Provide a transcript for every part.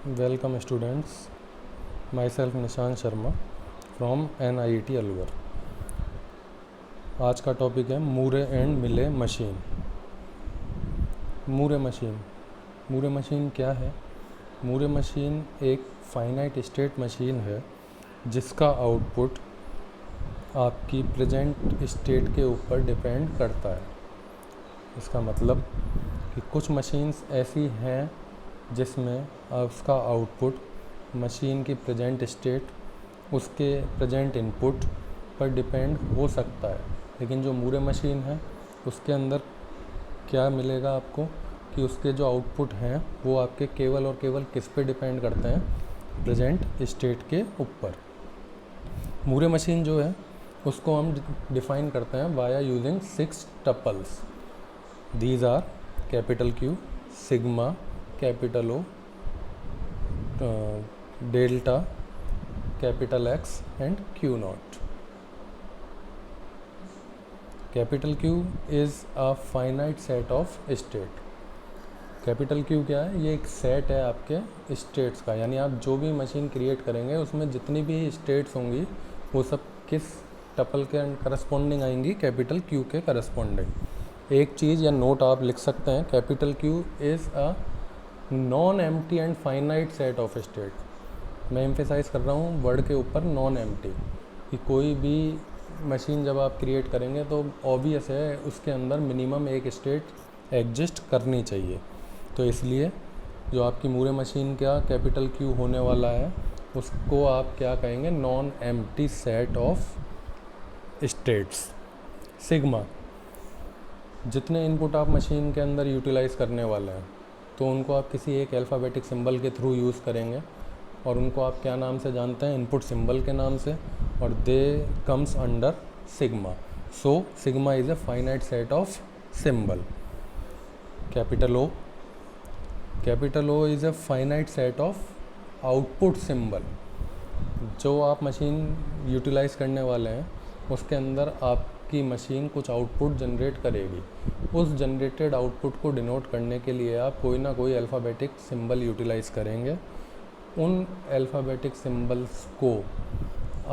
Welcome students, myself Nishant Sharma from NIET Alwar. आज का topic है मूरे एंड मिले मशीन। मूरे मशीन क्या है? मूरे मशीन एक फाइनाइट स्टेट मशीन है जिसका आउटपुट आपकी प्रेजेंट स्टेट के ऊपर डिपेंड करता है। इसका मतलब कि कुछ मशीन्स ऐसी हैं जिसमें उसका आउटपुट मशीन की प्रेजेंट स्टेट, उसके प्रेजेंट इनपुट पर डिपेंड हो सकता है। लेकिन जो मूरे मशीन है उसके अंदर क्या मिलेगा आपको कि उसके जो आउटपुट हैं वो आपके केवल और केवल किस पे डिपेंड करते हैं? प्रेजेंट स्टेट के ऊपर। मूरे मशीन जो है उसको हम डिफाइन करते हैं via using 6 tuples. These are capital Q, sigma, capital O, delta, capital X and Q not. Capital Q is a finite set of state. Capital Q क्या है? ये एक सेट है आपके स्टेट्स का, यानी आप जो भी मशीन क्रिएट करेंगे उसमें जितनी भी स्टेट्स होंगी वो सब किस टपल के करस्पॉन्डिंग आएंगी? कैपिटल Q के करस्पॉन्डिंग। एक चीज़ या नोट आप लिख सकते हैं, capital Q is a non empty and finite set of state. मैं एम्फेसाइज कर रहा हूँ वर्ड के ऊपर नॉन एम्प्टी, कि कोई भी मशीन जब आप क्रिएट करेंगे तो ऑब्वियस है उसके अंदर मिनिमम एक स्टेट एग्जिस्ट करनी चाहिए। तो इसलिए जो आपकी मूरे मशीन का कैपिटल Q होने वाला है उसको आप क्या कहेंगे? Non empty set of states. Sigma, जितने इनपुट आप मशीन के अंदर यूटिलाइज़ करने वाले हैं तो उनको आप किसी एक अल्फ़ाबेटिक सिंबल के थ्रू यूज़ करेंगे और उनको आप क्या नाम से जानते हैं? इनपुट सिंबल के नाम से, और they comes under sigma. So sigma is a finite set of symbol. Capital O is a finite set of output symbol. जो आप मशीन यूटिलाइज़ करने वाले हैं उसके अंदर आपकी मशीन कुछ आउटपुट जनरेट करेगी। उस जनरेटेड आउटपुट को डिनोट करने के लिए आप कोई ना कोई अल्फ़ाबेटिक सिंबल यूटिलाइज़ करेंगे। उन अल्फ़ाबेटिक सिंबल्स को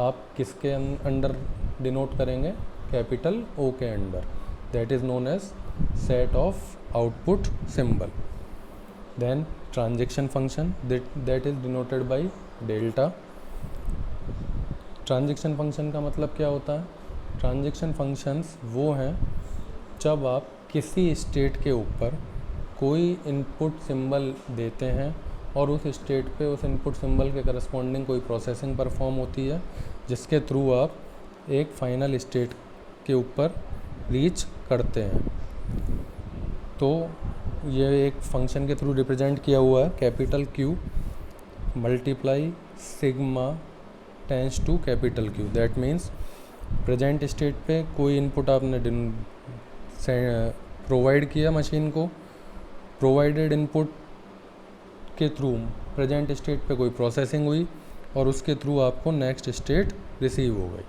आप किसके अंडर डिनोट करेंगे? कैपिटल O के under. That is known as set of output symbol. Then transaction function, that is denoted by delta. Transaction function का मतलब क्या होता है? ट्रांजैक्शन फंक्शंस वो हैं जब आप किसी स्टेट के ऊपर कोई इनपुट सिंबल देते हैं और उस स्टेट पे उस इनपुट सिंबल के करस्पॉन्डिंग कोई प्रोसेसिंग परफॉर्म होती है जिसके थ्रू आप एक फाइनल स्टेट के ऊपर रीच करते हैं। तो ये एक फंक्शन के थ्रू रिप्रेजेंट किया हुआ है। Capital Q multiply sigma tends to capital Q। That means present state पे कोई इनपुट आपने प्रोवाइड किया मशीन को, प्रोवाइडेड इनपुट के थ्रू प्रेजेंट स्टेट पे कोई प्रोसेसिंग हुई और उसके थ्रू आपको नेक्स्ट स्टेट रिसीव हो गई।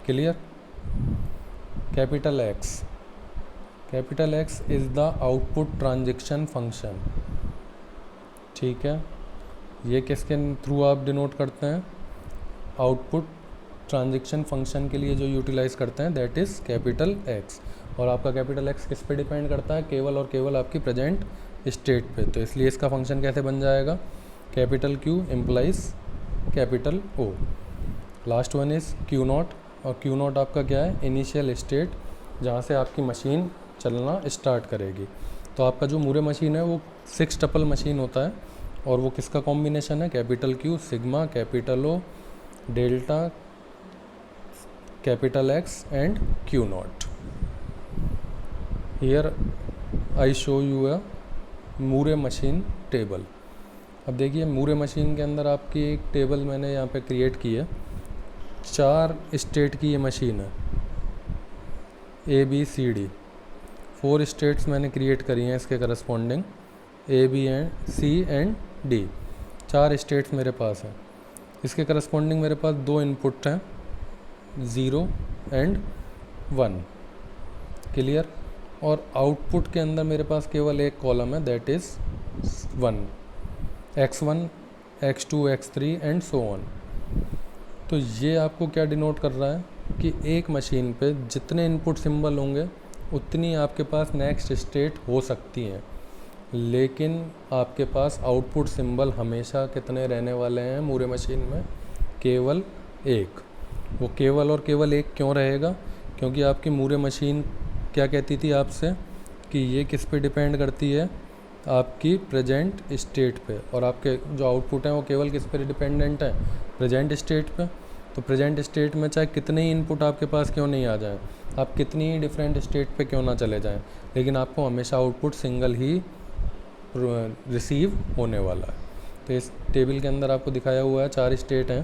Clear? Capital X is the output transaction function. ठीक है, ये किसके थ्रू आप डिनोट करते हैं? आउटपुट ट्रांजैक्शन फंक्शन के लिए जो यूटिलाइज़ करते हैं दैट इज़ कैपिटल X। और आपका कैपिटल X किस पे डिपेंड करता है? केवल और केवल आपकी प्रेजेंट स्टेट पे। तो इसलिए इसका फंक्शन कैसे बन जाएगा? Capital Q implies capital O। Last one is Q not, और Q नॉट आपका क्या है? इनिशियल स्टेट जहाँ से आपकी मशीन चलना स्टार्ट करेगी। तो आपका जो मूरे मशीन है वो 6 टपल मशीन होता है और वो किसका कॉम्बिनेशन है? Capital Q, sigma, capital O, delta, capital X and Q not. Here I show you a Moore machine table. अब देखिए मूरे मशीन के अंदर आपकी एक टेबल मैंने यहाँ पे क्रिएट की है। 4 स्टेट की ये मशीन है, ABCD। 4 स्टेट्स मैंने क्रिएट करी हैं इसके corresponding, AB and C and D। 4 states मेरे पास हैं। इसके करस्पॉन्डिंग मेरे पास 2 इनपुट हैं, 0 एंड 1। क्लियर? और आउटपुट के अंदर मेरे पास केवल एक कॉलम है that is 1। x1, x2, x3 and so on. तो ये आपको क्या डिनोट कर रहा है कि एक मशीन पे जितने इनपुट सिंबल होंगे उतनी आपके पास नेक्स्ट स्टेट हो सकती हैं, लेकिन आपके पास आउटपुट सिंबल हमेशा कितने रहने वाले हैं मूरे मशीन में? केवल एक। वो केवल और केवल एक क्यों रहेगा? क्योंकि आपकी मूरे मशीन क्या कहती थी आपसे कि ये किस पे डिपेंड करती है? आपकी प्रेजेंट स्टेट पे, और आपके जो आउटपुट हैं वो केवल किस पे डिपेंडेंट है? प्रेजेंट स्टेट पे। तो प्रेजेंट स्टेट में चाहे कितने ही इनपुट आपके पास क्यों नहीं आ जाएं, आप कितनी ही डिफरेंट स्टेट पे क्यों ना चले जाएं, लेकिन आपको हमेशा आउटपुट सिंगल ही रिसीव होने वाला है। तो इस टेबल के अंदर आपको दिखाया हुआ है 4 स्टेट हैं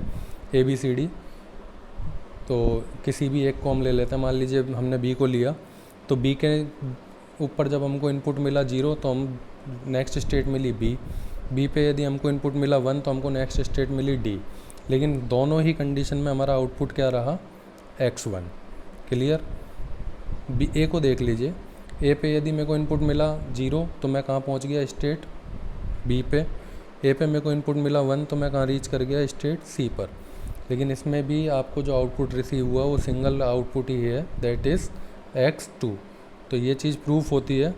ABCD। तो किसी भी एक को हम ले लेते हैं, मान लीजिए हमने B को लिया, तो B के ऊपर जब हमको इनपुट मिला 0 तो हम नेक्स्ट स्टेट मिली B पे यदि हमको इनपुट मिला 1 तो हमको नेक्स्ट स्टेट मिली D। लेकिन दोनों ही कंडीशन में हमारा आउटपुट क्या रहा? X1। क्लियर? A को देख लीजिए, A पे यदि मेरे को इनपुट मिला 0 तो मैं कहाँ पहुँच गया? स्टेट B पे। A पे मेरे को इनपुट मिला 1 तो मैं कहाँ रीच कर गया? स्टेट C पर। लेकिन इसमें भी आपको जो आउटपुट रिसीव हुआ वो सिंगल आउटपुट ही है, दैट इज़ X2। तो ये चीज़ प्रूफ होती है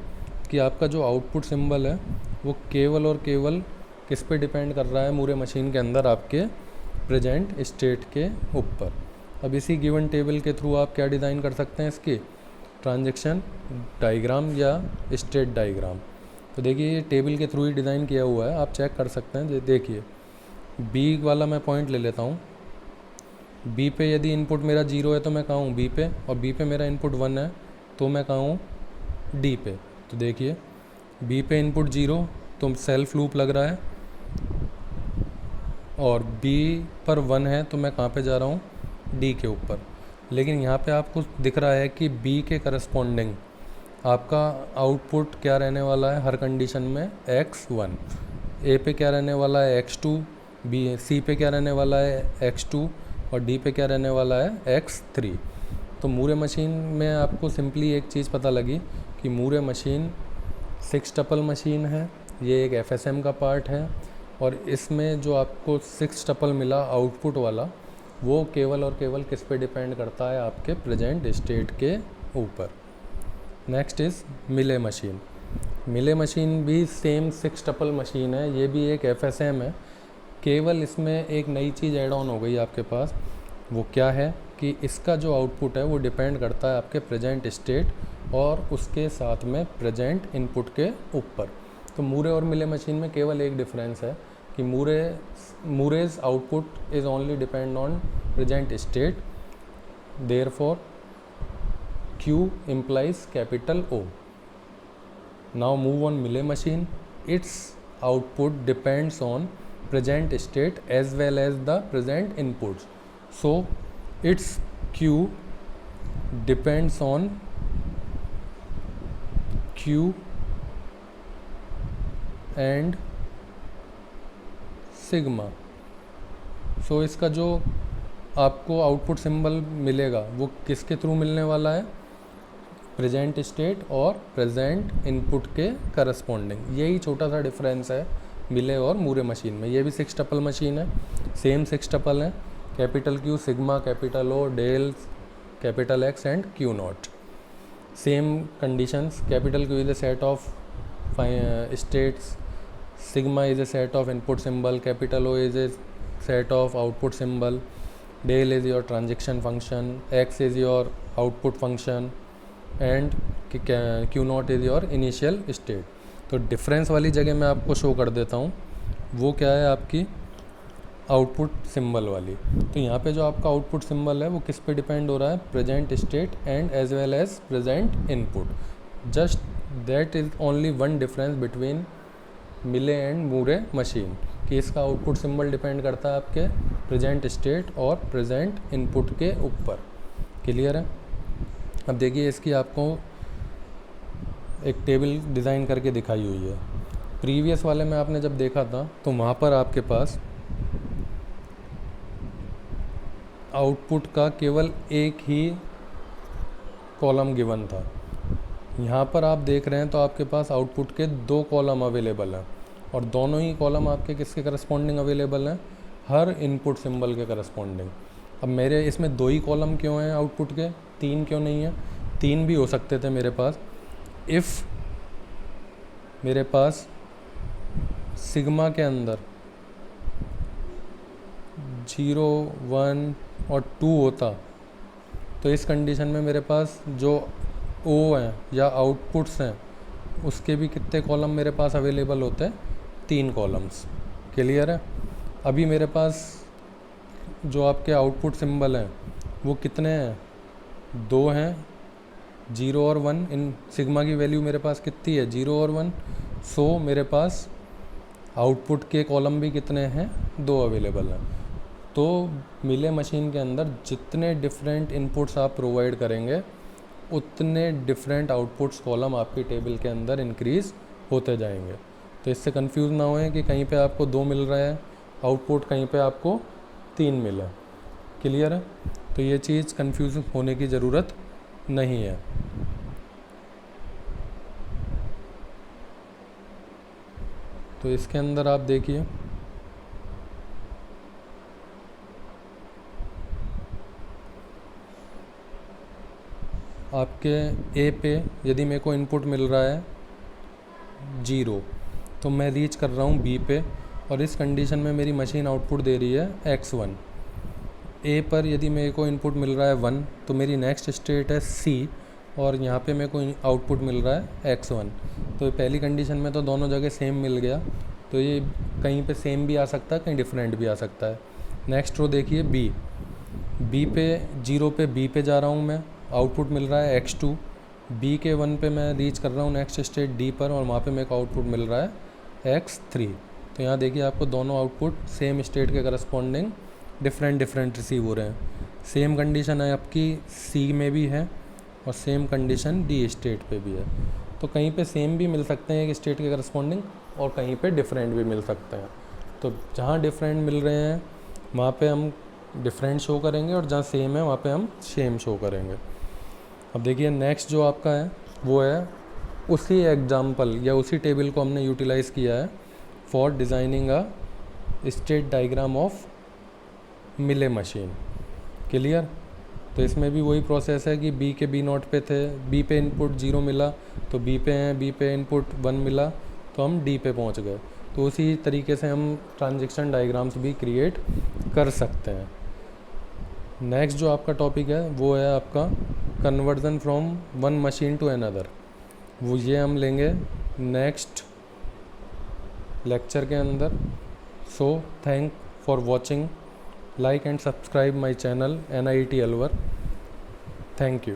कि आपका जो आउटपुट सिंबल है वो केवल और केवल किस पे डिपेंड कर रहा है मूरे मशीन के अंदर? आपके प्रेजेंट स्टेट के ऊपर। अब इसी गिवन टेबल के थ्रू आप क्या डिज़ाइन कर सकते हैं? इसकी ट्रांजैक्शन डायग्राम या स्टेट डायग्राम। तो देखिए ये टेबल के थ्रू ही डिज़ाइन किया हुआ है, आप चेक कर सकते हैं। देखिए B वाला मैं पॉइंट ले लेता हूँ। B पे यदि इनपुट मेरा 0 है तो मैं कहाँ हूँ? B पे। और B पे मेरा इनपुट 1 है तो मैं कहाँ हूँ? D पे। तो देखिए B पे इनपुट 0 तो सेल्फ लूप लग रहा है, और B पर 1 है तो मैं कहाँ पे जा रहा हूँ? D के ऊपर। लेकिन यहाँ पे आपको दिख रहा है कि B के करस्पॉन्डिंग आपका आउटपुट क्या रहने वाला है हर कंडीशन में? X1। A पे क्या रहने वाला है? X2। C पे क्या रहने वाला है? X2। और D पे क्या रहने वाला है? X3। तो मूरे मशीन में आपको सिंपली एक चीज़ पता लगी कि मूरे मशीन 6 टपल मशीन है, ये एक FSM का पार्ट है, और इसमें जो आपको 6 टपल मिला आउटपुट वाला वो केवल और केवल किस पे डिपेंड करता है? आपके प्रेजेंट स्टेट के ऊपर। नेक्स्ट इज़ मिले मशीन। मिले मशीन भी सेम 6 टपल मशीन है, ये भी एक FSM है, केवल इसमें एक नई चीज़ ऐड ऑन हो गई आपके पास। वो क्या है कि इसका जो आउटपुट है वो डिपेंड करता है आपके प्रेजेंट स्टेट और उसके साथ में प्रेजेंट इनपुट के ऊपर। तो मूरे और मिले मशीन में केवल एक डिफरेंस है कि Moore's output is only depend on present state, therefore Q implies capital O. Now move on Millet machine. Its output depends on present state as well as the present inputs. So its Q depends on Q and sigma. So इसका जो आपको output symbol मिलेगा वो किसके through मिलने वाला है? Present state और प्रेजेंट इनपुट के करस्पॉन्डिंग। यही छोटा सा डिफरेंस है मिले और मूरे मशीन में। ये भी 6 टपल मशीन है, सेम 6 टपल है, capital Q, sigma, capital O, del, capital X and Q0। Same conditions, capital Q is a set of states, sigma is a set of input symbol, capital O is a set of output symbol, del is your transaction function, X is your output function and Q0 is your initial state। तो difference वाली जगह मैं आपको show कर देता हूँ, वो क्या है? आपकी आउटपुट सिंबल वाली। तो यहाँ पे जो आपका आउटपुट सिंबल है वो किस पे डिपेंड हो रहा है? Present state and as well as present input. Just that is only one difference between Mealy and Moore machine, कि इसका आउटपुट सिंबल डिपेंड करता है आपके प्रेजेंट स्टेट और प्रेजेंट इनपुट के ऊपर। क्लियर है? अब देखिए इसकी आपको एक टेबल डिज़ाइन करके दिखाई हुई है। प्रीवियस वाले में आपने जब देखा था तो वहाँ पर आपके पास आउटपुट का केवल एक ही कॉलम गिवन था। यहाँ पर आप देख रहे हैं तो आपके पास आउटपुट के 2 कॉलम अवेलेबल हैं, और दोनों ही कॉलम आपके किसके करस्पॉन्डिंग अवेलेबल हैं, हर इनपुट सिंबल के करस्पॉन्डिंग। अब मेरे इसमें 2 ही कॉलम क्यों हैं आउटपुट के, 3 क्यों नहीं है? 3 भी हो सकते थे मेरे पास। इफ़ मेरे पास सिग्मा के अंदर 0, 1 और 2 होता, तो इस कंडीशन में मेरे पास जो ओ हैं या आउटपुट्स हैं उसके भी कितने कॉलम मेरे पास अवेलेबल होते हैं, 3 कॉलम्स। क्लियर है? अभी मेरे पास जो आपके आउटपुट सिंबल हैं वो कितने हैं, 2 हैं, 0 और 1। इन सिग्मा की वैल्यू मेरे पास कितनी है, 0 और 1। सो मेरे पास आउटपुट के कॉलम भी कितने हैं, 2 अवेलेबल हैं। तो मिले मशीन के अंदर जितने डिफरेंट इनपुट्स आप प्रोवाइड करेंगे उतने डिफरेंट आउटपुट्स कॉलम आपकी टेबल के अंदर इंक्रीज़ होते जाएंगे। तो इससे कंफ्यूज ना होए कि कहीं पे आपको 2 मिल रहा है आउटपुट, कहीं पे आपको 3 मिला। क्लियर है? तो ये चीज़ कंफ्यूज होने की ज़रूरत नहीं है। तो इसके अंदर आप देखिए, आपके ए पे यदि मेरे को इनपुट मिल रहा है 0, तो मैं रीच कर रहा हूँ बी पे, और इस कंडीशन में मेरी मशीन आउटपुट दे रही है x1। ए पर यदि मेरे को इनपुट मिल रहा है 1, तो मेरी नेक्स्ट स्टेट है सी, और यहाँ पे मेरे को आउटपुट मिल रहा है x1। तो पहली कंडीशन में तो दोनों जगह सेम मिल गया, तो ये कहीं पे सेम भी आ सकता है, कहीं डिफरेंट भी आ सकता है। नेक्स्ट रो देखिए बी पे 0 पे बी पे जा रहा हूँ मैं, आउटपुट मिल रहा है x2। बी के 1 पे मैं रीच कर रहा हूँ नेक्स्ट स्टेट डी पर, और वहाँ पे मेरे को आउटपुट मिल रहा है x3। तो यहाँ देखिए आपको दोनों आउटपुट सेम स्टेट के करस्पॉन्डिंग डिफरेंट रिसीव हो रहे हैं। सेम कंडीशन है आपकी सी में भी है, और सेम कंडीशन डी स्टेट पे भी है। तो कहीं पे सेम भी मिल सकते हैं एक स्टेट के करस्पॉन्डिंग, और कहीं पे डिफरेंट भी मिल सकते हैं। तो जहाँ डिफरेंट मिल रहे हैं वहाँ पे हम डिफरेंट शो करेंगे, और जहाँ सेम है वहाँ पे हम सेम शो करेंगे। अब देखिए नेक्स्ट जो आपका है वो है उसी एग्जाम्पल या उसी टेबल को हमने यूटिलाइज़ किया है for designing a state diagram of मिले मशीन। क्लियर? तो इसमें भी वही प्रोसेस है कि बी के बी नॉट पे थे, बी पे इनपुट 0 मिला तो बी पे हैं, बी पे इनपुट 1 मिला तो हम डी पे पहुंच गए। तो उसी तरीके से हम ट्रांजैक्शन डायग्राम्स भी क्रिएट कर सकते हैं। नेक्स्ट जो आपका टॉपिक है वो है आपका conversion from one machine to another. वो ये हम लेंगे नेक्स्ट लेक्चर के अंदर। So thank for watching, like and subscribe my channel NIET Alwar. Thank you.